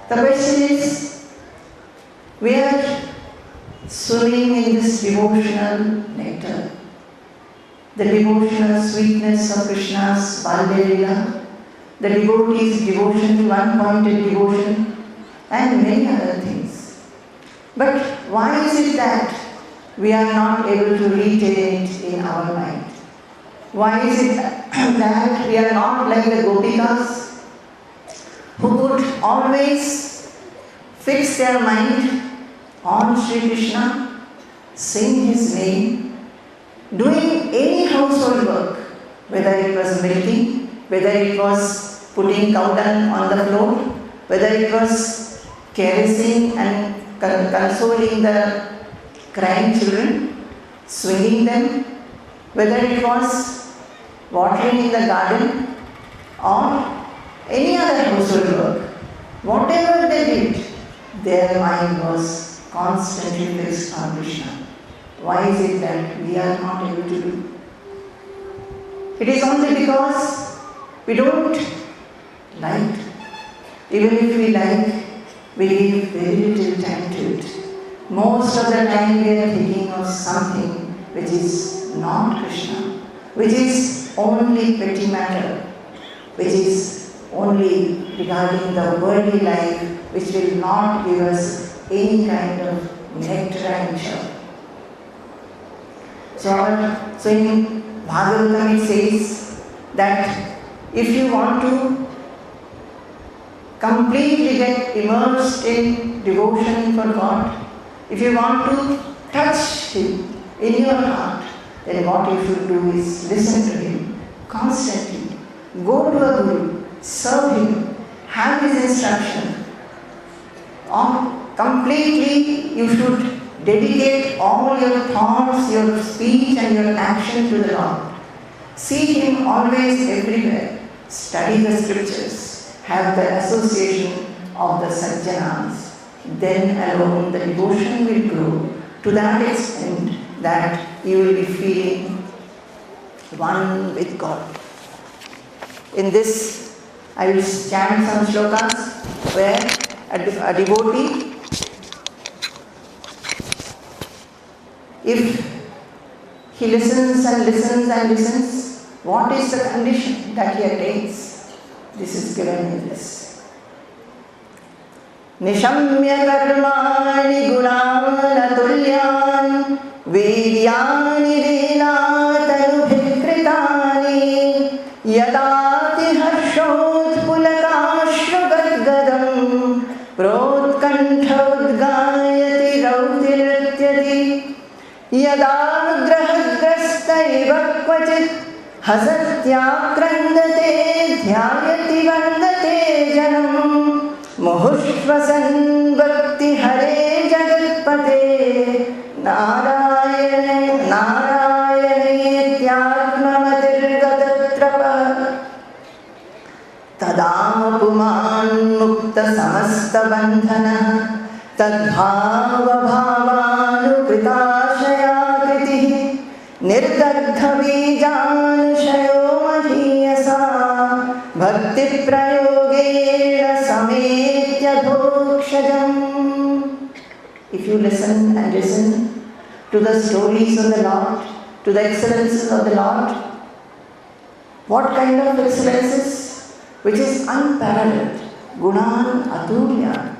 The question is, we are swimming in this devotional nectar, the devotional sweetness of Krishna's Balya, the devotee's devotion to one-pointed devotion, and many other things. But why is it that we are not able to retain it in our mind? Why is it that we are not like the Gopikas who would always fix their mind on Sri Krishna, sing His name, doing any household work, whether it was milking, whether it was putting cow dung on the floor, whether it was caressing and consoling the crying children, swinging them, whether it was watering in the garden or any other household work. Whatever they did, their mind was constantly fixed on Krishna. Why is it that we are not able to do? It is only because we don't like. Even if we like, we give very little time to it. Most of the time we are thinking of something which is not Krishna, which is only petty matter, which is only regarding the worldly life, which will not give us any kind of nectar and joy. So in Bhagavatam it says that if you want to completely get immersed in devotion for God, if you want to touch Him in your heart, then what you should do is listen to Him constantly. Go to a Guru, serve Him, have His instruction. Or completely you should dedicate all your thoughts, your speech and your action to the Lord. See Him always everywhere. Study the scriptures. Have the association of the Sajjanas. Then alone the devotion will grow to that extent that you will be feeling one with God. In this, I will chant some shlokas where a devotee, if he listens and listens and listens, what is the condition that he attains? This is given in this. Nishamya karmani gunana tulyan viryani venatanu bhikritani yadati harshot pulakashru gadgadam protkantha udgayati rautirtyati yada grahagrastaiva kvachit hasatyakrandate dhyayati vandate janam Muhushvasan bhakti hare jagatpate narayane narayane tyatmamatir gatatrapa tadapuman mukta samasta bandhana tadbhava bhavanu kritashaya kriti nirdagdha bijan shayo mahiyasa bhakti prayogena sametya dhokshajam. If you listen and listen to the stories of the Lord, to the excellences of the Lord, what kind of excellences? Which is unparalleled. Gunan atulya,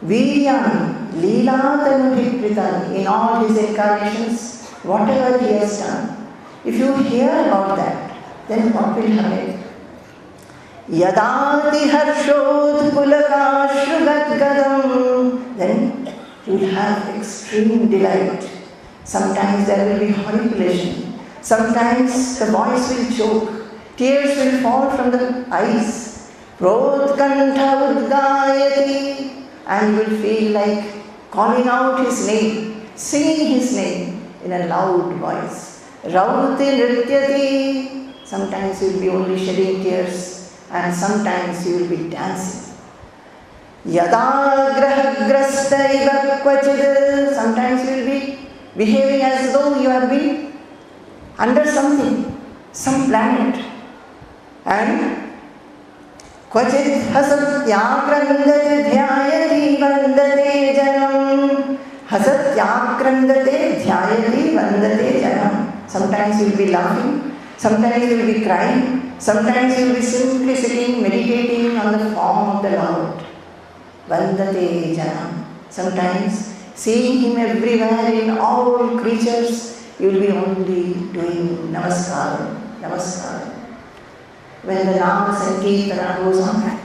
viryan, leelatanu bhikritan, in all His incarnations, whatever He has done. If you hear about that, then what will happen? Yadati harshot pulakashru gadgadam, then you will have extreme delight. Sometimes there will be horripilation. Sometimes the voice will choke. Tears will fall from the eyes. Protkantha udgayati, and you will feel like calling out His name, singing His name in a loud voice. Rauti nrityati, sometimes you will be only shedding tears, and sometimes you will be dancing. Yada grahagrastaiva kvachid, sometimes you will be behaving as though you have been under something, some planet. And क्वचित् हसत्याक्रन्दते ध्यायति वन्दते जनम्. Hasatyakrandate dhyayati vandate janam. Sometimes you will be laughing, sometimes you will be crying, sometimes you will be simply sitting, meditating on the form of the Lord. Vandate janam. Sometimes seeing Him everywhere in all creatures, you will be only doing namaskar, namaskar. When the Nama Sankirtana goes on,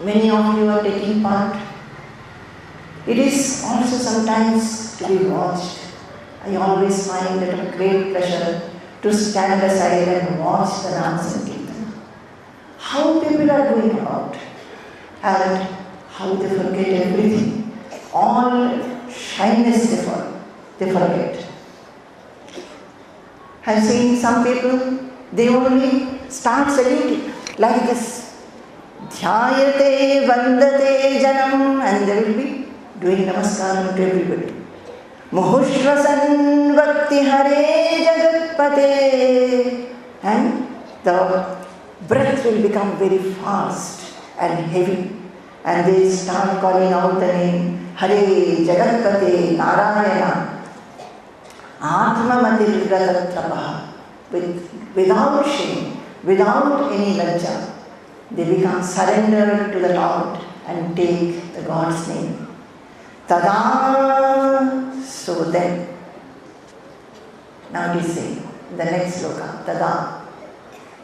many of you are taking part. It is also sometimes to be watched. I always find it a great pleasure to stand aside and watch the Nama Sankirtana. How people are going about and how they forget everything. All shyness they forget. I've seen some people, they only start saluting like this. Dhyayate vandate janam, and they will be doing namaskaram to everybody. Muhushvasan vakti hare jagatpate, and the breath will become very fast and heavy, and they start calling out the name Hare Jagatpate Narayana Atmamatir Gatatrapaha, without shame, without any lajja. They become surrendered to the Lord and take the God's name. Tada. So then, now we say the next sloka, Tada.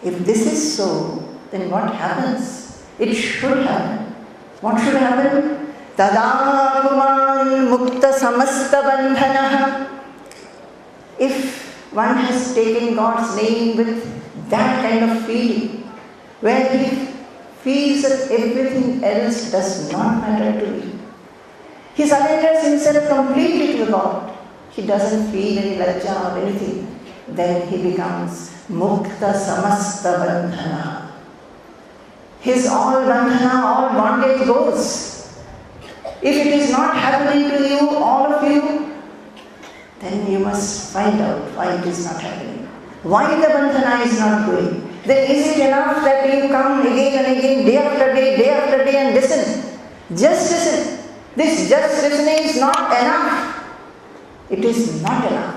If this is so, then what happens? It should happen. What should happen? Tada puman mukta samasta bandhanaha. If one has taken God's name with that kind of feeling, where he feels that everything else does not matter to him, he surrenders himself completely to God. He doesn't feel any lajja or anything. Then he becomes mukta samasta bandhana. His all bandhana, all bondage goes. If it is not happening to you, all of you, then you must find out why it is not happening. Why the bandhana is not going. Then is it enough that you come again and again, day after day and listen? Just listen. This just listening is not enough. It is not enough.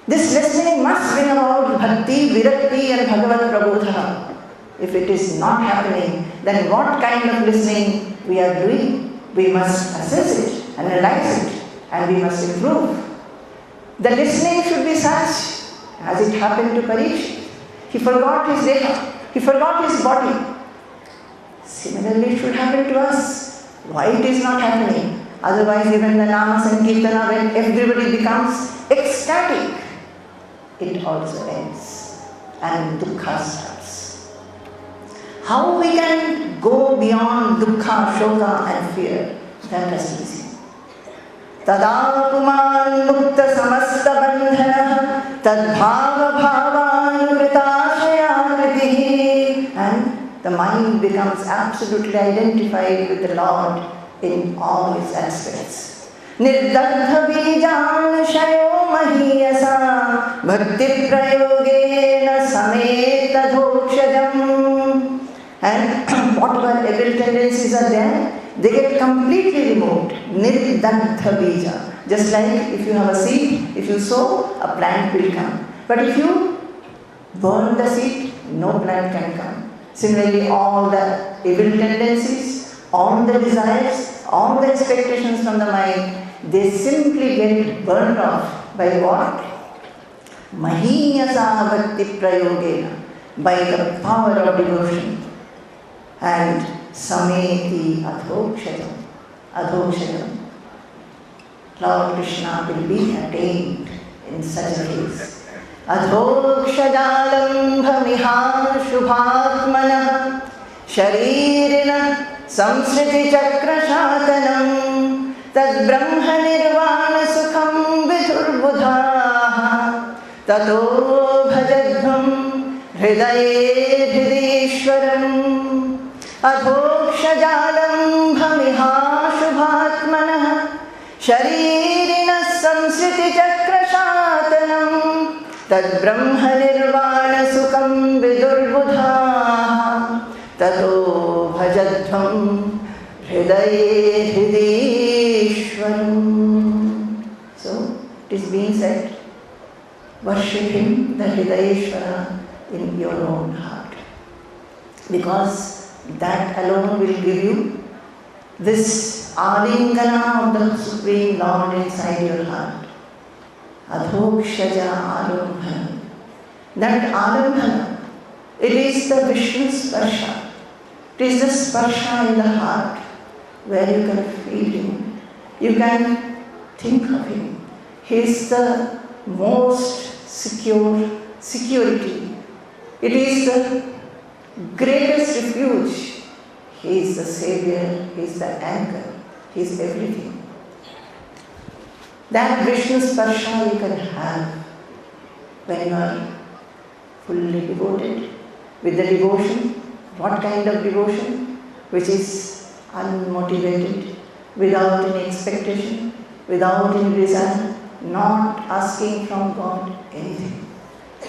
This listening must bring about bhakti, virakti and bhagavat prabodha. If it is not happening, then what kind of listening we are doing? We must assess it, analyze it, and we must improve. The listening should be such as it happened to Parikshit. He forgot his deha, he forgot his body. Similarly, it should happen to us. Why it is not happening? Otherwise, even the Nama Sankirtana, when everybody becomes ecstatic, it also ends and dukkha starts. How we can go beyond dukkha, shoka and fear? That has to be seen. Tada puman mukta samasta bandhana tadbhava bhavanukrita kritihi, and the mind becomes absolutely identified with the Lord in all its aspects. Nirdagdha bijan shayo mahiyasa bhakti prayogena sameta dhokshajam. And whatever evil tendencies are there, they get completely removed. Nirdagdha bija. Just like if you have a seed, if you sow, a plant will come. But if you burn the seed, no plant can come. Similarly, all the evil tendencies, all the desires, all the expectations from the mind, they simply get burned off by what? Mahiyasa bhakti prayogena, by the power of devotion. And sameti adhokshajam. Adhokshajam. Lord Krishna will be attained in such a case. Adhokshadalambhamiha shubhatmanah sharirina samsriti chakrashatanam tad brahma nirvana sukham vidurbudhaha tato bhajadhvam hridaye hridishwaram. Adhokshadalambhamiha shubhatmanah sharirina samsriti chakrashatanam tad brahma nirvana sukham vidurbudhaha ततो भजध्वं हृदये हृदीश्वरम्. So it is being said, worship him, the Hridayeshwara, in your own heart, because that alone will give you this alingana of the Supreme Lord inside your heart. Adhokshaja alambhana. That alambhana, it is the Vishnu sparsha. It is the sparsha in the heart where you can feel him. You can think of him. He is the most security. It is the greatest refuge. He is the savior. He is the anchor. He is everything. That Vishnu sparsha you can have when you are fully devoted with the devotion. What kind of devotion? Which is unmotivated, without any expectation, without any desire, not asking from God anything.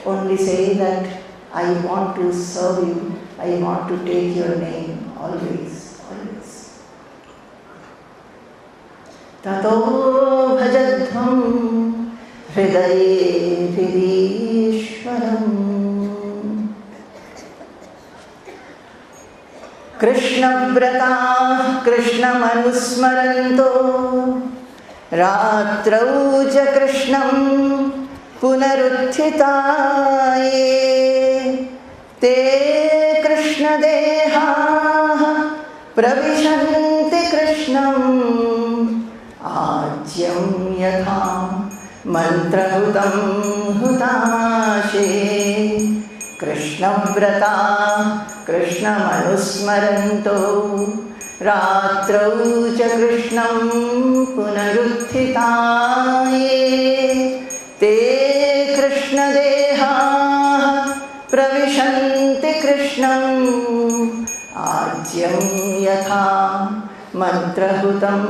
Only say that I want to serve you, I want to take your name always, always. Tato bhajadhvam hridaye hridishwaram. Krishnavrata Krishnamanusmaranto Ratrau ja Krishnam Punarutthitaye Te Krishna Deha Pravishanti Krishnam Ajyam Yatha Mantrahutam Hutashe. Krishnavrata Krishnamanusmaranto Ratrau ja Krishnam Punarutthitaye Te Krishna Deha Pravishanti Krishnam Ajyam Yatha Mantrahutam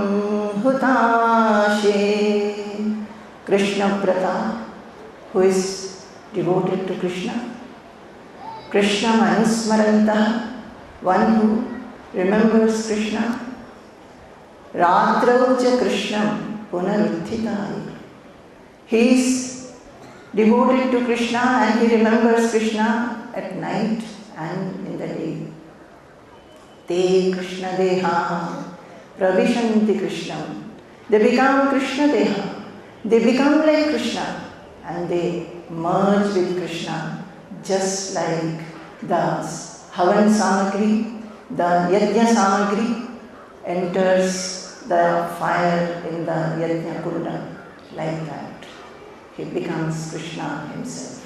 Hutashe. Krishnavrata, who is devoted to Krishna. Krishna Manusmaranta, one who remembers Krishna. Ratrau ja Krishnam Punarutthitaye. He is devoted to Krishna and he remembers Krishna at night and in the day. Te Krishna Deha Pravishanti Krishnam. They become Krishna Deha. They become like Krishna and they merge with Krishna, just like the Havan Samagri, the Yajna Samagri enters the fire in the Yajna Kunda. Like that, he becomes Krishna himself.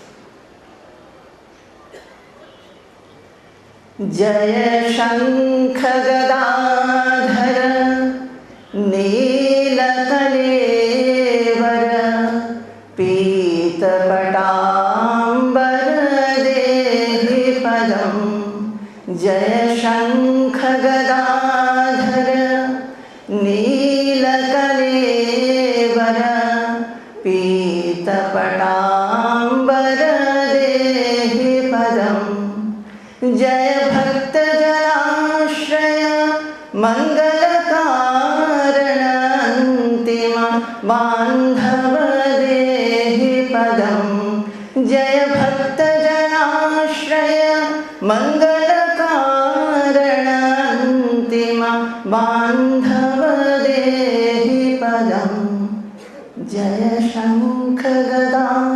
Jaya Shankha Gadadhara Neelakalevara Pita Patambara Dehi Padam. Jaya Shankha Gadadhara Neelakalevara Pita Patambara Dehi Padam. Jaya Bhakta Janashraya Mangalkarana Antima Bandhava Dehi Padam. Jaya Bhakta Janashraya Mangalkarana Antima Bandhava Dehi Padam. Jaya Shankha Gadadhara